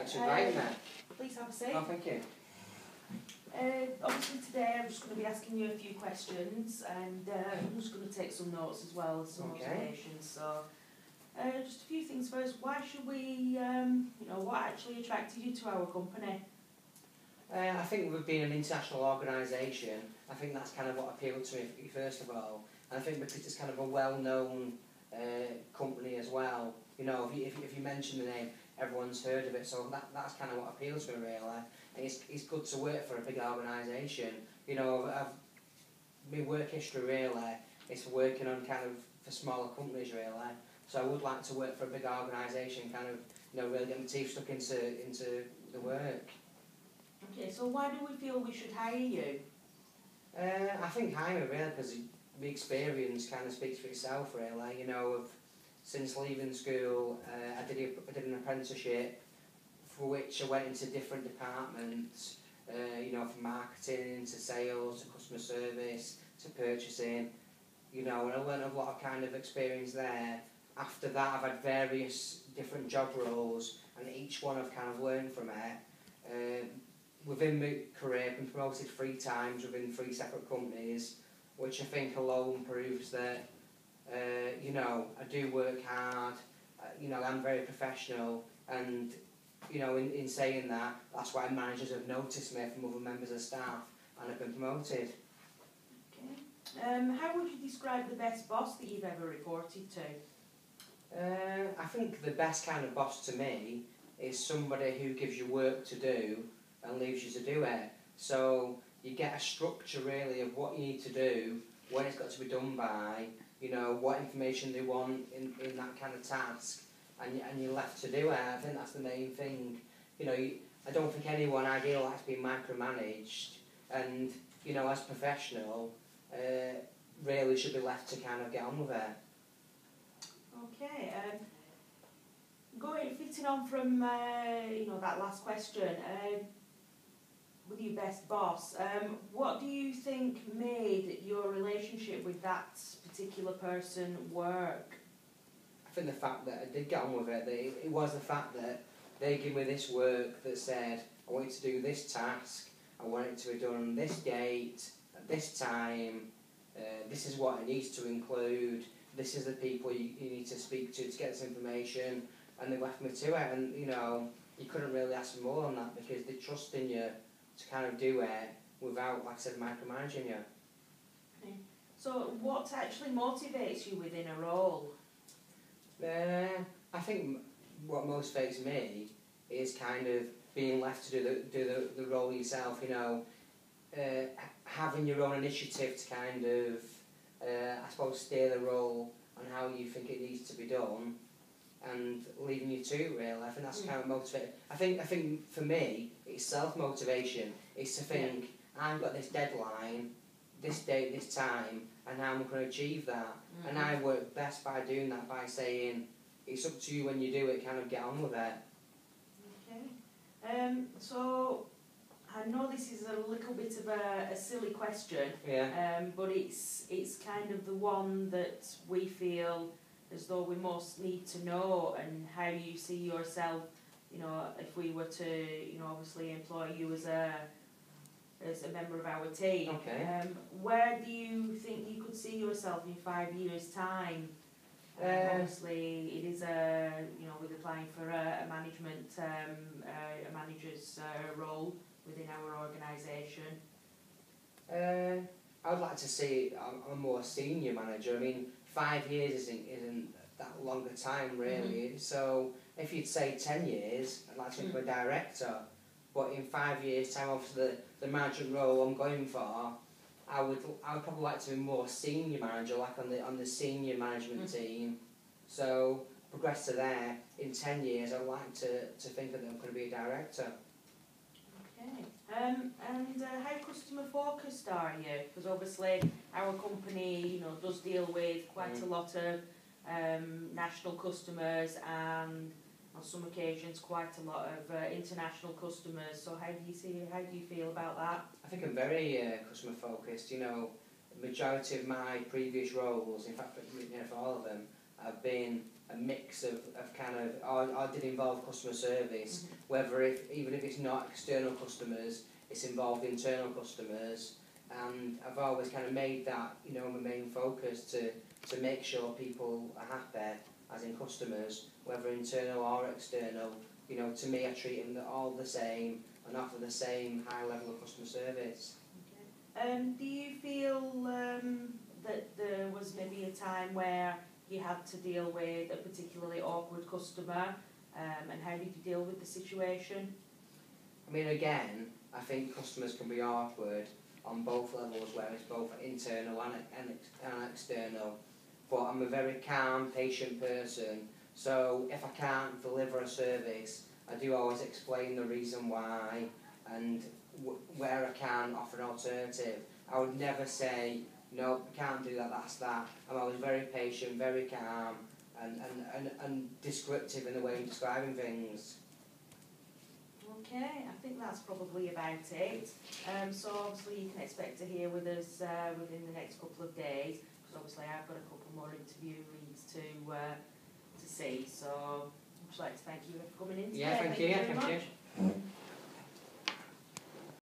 Thanks for inviting me. Please have a seat. Oh, thank you. Obviously today I'm just going to be asking you a few questions, and I'm just going to take some notes as well as some observations. So, just a few things first. Why should we, what actually attracted you to our company? I think we've been an international organisation. I think that's kind of what appealed to me first of all. And I think because it's kind of a well-known company as well. You know, if you mention the name, everyone's heard of it. So that's kind of what appeals to me really. And it's good to work for a big organisation. You know, my work history really is working on kind of for smaller companies really. So I would like to work for a big organisation, kind of, really get my teeth stuck into the work. Okay, so why do we feel we should hire you? I think hiring really because the experience kind of speaks for itself really. You know, since leaving school, I did an apprenticeship for which I went into different departments. From marketing to sales to customer service to purchasing. And I learned a lot of kind of experience there. After that, I've had various different job roles, and each one I've kind of learned from it. Within my career, I've been promoted 3 times within 3 separate companies, which I think alone proves that, I do work hard, I'm very professional, and, in saying that, that's why managers have noticed me from other members of staff, and have been promoted. Okay. How would you describe the best boss that you've ever reported to? I think the best kind of boss to me is somebody who gives you work to do and leaves you to do it. So you get a structure really of what you need to do, when it's got to be done by, what information they want in that kind of task, and you're left to do it. I think that's the main thing. I don't think anyone ideally likes being micromanaged, and as a professional, really should be left to kind of get on with it. Okay. Fitting on from that last question, with your best boss, what do you think made your relationship with that particular person work? I think the fact that I did get on with it, it was the fact that they gave me this work that said, I want you to do this task, I want it to be done on this date, at this time, this is what it needs to include, this is the people you need to speak to get this information, and they left me to it, and you couldn't really ask for more than that because they trust in you to kind of do it without, like I said, micromanaging you. Okay. So what actually motivates you within a role? I think what motivates me is kind of being left to do the role yourself, having your own initiative to kind of, I suppose, steer the role on how you think it needs to be done, and leaving you to it, really. I think that's kind of motivating. I think for me, it's self-motivation. It's to think, I've got this deadline, this date, this time, and how I'm going to achieve that. And I work best by doing that, by saying, it's up to you when you do it, kind of get on with it. Okay. So, I know this is a little bit of a silly question, but it's kind of the one that we feel as though we most need to know, and how you see yourself, if we were to, obviously employ you as a member of our team. Okay. Where do you think you could see yourself in 5 years' time? Obviously, it is with applying for a manager's role within our organisation. I would like to see a more senior manager. I mean, 5 years isn't that long a time really. So if you'd say 10 years, I'd like to become a director. But in 5 years' time, obviously the management role I'm going for, I would probably like to be more senior manager, like on the senior management team. So progress to there. In 10 years, I'd like to think that I'm going to be a director. Okay. And how customer focused are you? Because obviously our company, does deal with quite a lot of national customers, and on some occasions quite a lot of international customers. So how do you feel about that? I think I'm very customer focused. The majority of my previous roles, in fact for all of them, have been a mix of kind of, I did involve customer service, whether even if it's not external customers, it's involved internal customers, and I've always kind of made that, you know, my main focus to make sure people are happy, as in customers, whether internal or external. You know, to me I treat them all the same and offer the same high level of customer service. Okay. Do you feel that there was maybe a time where you had to deal with a particularly awkward customer, and how did you deal with the situation? I mean, again, I think customers can be awkward on both levels, where it's both internal and external. But I'm a very calm, patient person, so if I can't deliver a service, I do always explain the reason why, and where I can offer an alternative. I would never say, no, I can't do that, that's that. I'm always very patient, very calm, and descriptive in the way I'm describing things. Okay, I think that's probably about it. So obviously you can expect to hear with us within the next couple of days, because obviously I've got a couple more interview leads to see. So I'd like to thank you for coming in today. Yeah, thank you. Very much.